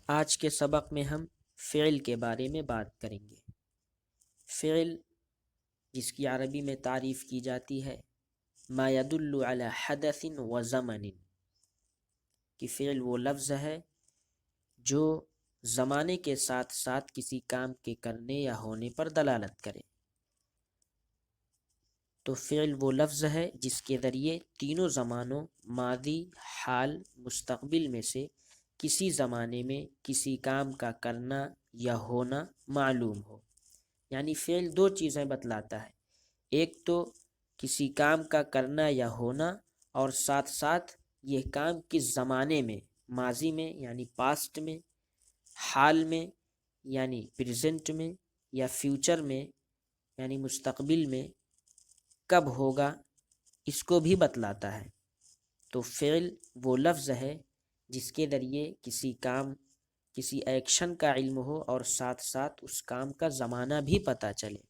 آج کے سبق میں ہم فعل کے بارے میں بات کریں گے۔ فعل جس کی عربی میں تعریف کی جاتی ہے ما يدل على حدث و زمن، کہ فعل وہ لفظ ہے جو زمانے کے ساتھ ساتھ کسی کام کے کرنے یا ہونے پر دلالت کرے۔ تو فعل وہ لفظ ہے جس کے ذریعے تینوں زمانوں ماضی، حال، مستقبل میں سے کسی زمانے میں کسی کام کا کرنا یا ہونا معلوم ہو۔ یعنی فعل دو چیزیں بتلاتا ہے، ایک تو کسی کام کا کرنا یا ہونا، اور ساتھ ساتھ یہ کام کس زمانے میں، ماضی میں یعنی پاسٹ میں، حال میں یعنی پریزنٹ میں، یا فیوچر میں یعنی مستقبل میں کب ہوگا، اس کو بھی بتلاتا ہے۔ تو فعل وہ لفظ ہے جس کے ذریعے کسی کام، کسی ایکشن کا علم ہو اور ساتھ ساتھ اس کام کا زمانہ بھی پتہ چلے۔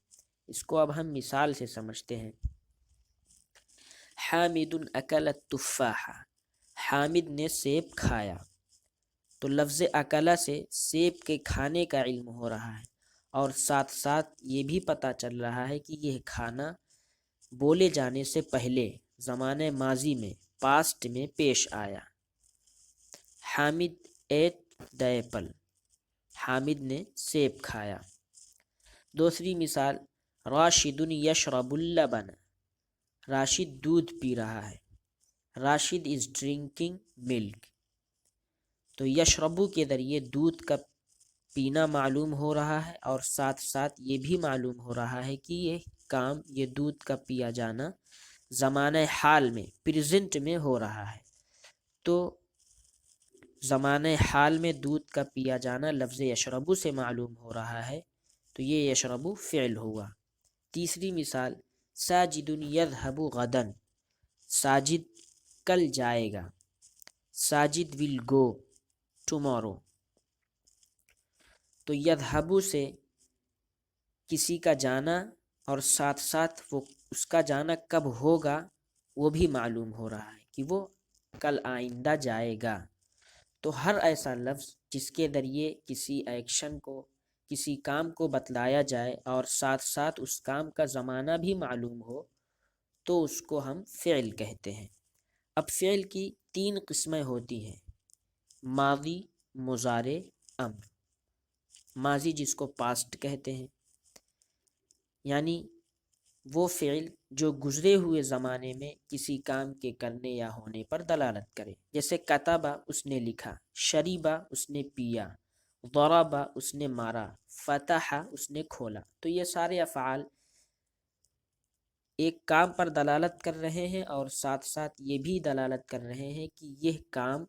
اس کو اب ہم مثال سے سمجھتے ہیں۔ حامد اکل التفاح، حامد نے سیب کھایا۔ تو لفظ اکلا سے سیب کے کھانے کا علم ہو رہا ہے، اور ساتھ ساتھ یہ بھی پتہ چل رہا ہے کہ یہ کھانا بولے جانے سے پہلے زمانے ماضی میں، پاسٹ میں پیش آیا۔ Hamid ate the apple, Hamid نے سیب کھایا۔ دوسری مثال، راشد یشرب اللبن، راشد دودھ پی رہا ہے۔ راشد از ڈرنکنگ ملک۔ تو یشربو کے ذریعے دودھ کا پینا معلوم ہو رہا ہے، اور ساتھ ساتھ یہ بھی معلوم ہو رہا ہے کہ یہ کام، یہ دودھ کا پیا جانا زمانہ حال میں، پریزنٹ میں ہو رہا ہے۔ تو زمانہ حال میں دودھ کا پیا جانا لفظ یشربو سے معلوم ہو رہا ہے، تو یہ یشربو فعل ہوا۔ تیسری مثال، ساجد یذهب غدا، ساجد کل جائے گا۔ ساجد ول گو ٹمورو۔ تو یذهب سے کسی کا جانا، اور ساتھ ساتھ وہ اس کا جانا کب ہوگا وہ بھی معلوم ہو رہا ہے کہ وہ کل آئندہ جائے گا۔ تو ہر ایسا لفظ جس کے ذریعے کسی ایکشن کو، کسی کام کو بتلایا جائے اور ساتھ ساتھ اس کام کا زمانہ بھی معلوم ہو، تو اس کو ہم فعل کہتے ہیں۔ اب فعل کی تین قسمیں ہوتی ہیں، ماضی، مضارع، امر۔ ماضی جس کو پاسٹ کہتے ہیں، یعنی وہ فعل جو گزرے ہوئے زمانے میں کسی کام کے کرنے یا ہونے پر دلالت کرے۔ جیسے کتبہ اس نے لکھا، شریبہ اس نے پیا، ضربہ اس نے مارا، فتح اس نے کھولا۔ تو یہ سارے افعال ایک کام پر دلالت کر رہے ہیں، اور ساتھ ساتھ یہ بھی دلالت کر رہے ہیں کہ یہ کام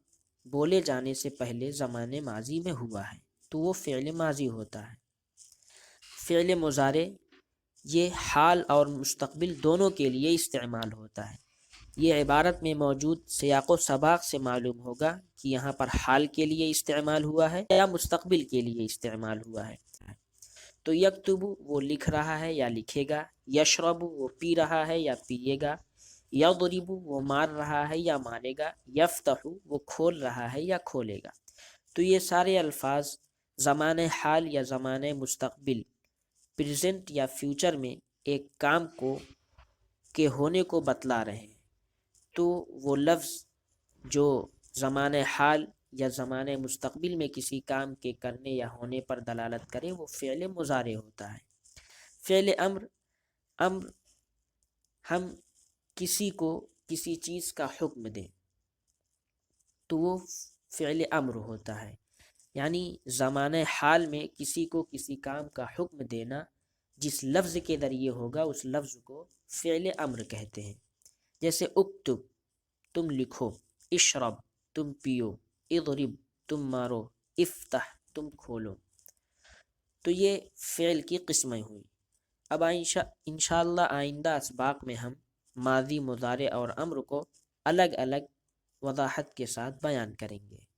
بولے جانے سے پہلے زمانے ماضی میں ہوا ہے، تو وہ فعل ماضی ہوتا ہے۔ فعل مضارع یہ حال اور مستقبل دونوں کے لیے استعمال ہوتا ہے۔ یہ عبارت میں موجود سیاق و سباق سے معلوم ہوگا کہ یہاں پر حال کے لیے استعمال ہوا ہے یا مستقبل کے لیے استعمال ہوا ہے۔ تو یکتب وہ لکھ رہا ہے یا لکھے گا، یشرب وہ پی رہا ہے یا پیے گا، یضرب وہ مار رہا ہے یا مارے گا، یفتح وہ کھول رہا ہے یا کھولے گا۔ تو یہ سارے الفاظ زمانہ حال یا زمانہ مستقبل، پریزنٹ یا فیوچر میں ایک کام کو کے ہونے کو بتلا رہے ہیں۔ تو وہ لفظ جو زمانہ حال یا زمانہ مستقبل میں کسی کام کے کرنے یا ہونے پر دلالت کرے، وہ فعل مضارع ہوتا ہے۔ فعل امر، امر ہم کسی کو کسی چیز کا حکم دیں تو وہ فعل امر ہوتا ہے۔ یعنی زمانہ حال میں کسی کو کسی کام کا حکم دینا جس لفظ کے ذریعے ہوگا، اس لفظ کو فعل امر کہتے ہیں۔ جیسے اکتب تم لکھو، اشرب تم پیو، اضرب تم مارو، افتح تم کھولو۔ تو یہ فعل کی قسمیں ہوئی۔ اب انشاءاللہ آئندہ اسباق میں ہم ماضی، مضارع اور امر کو الگ الگ وضاحت کے ساتھ بیان کریں گے۔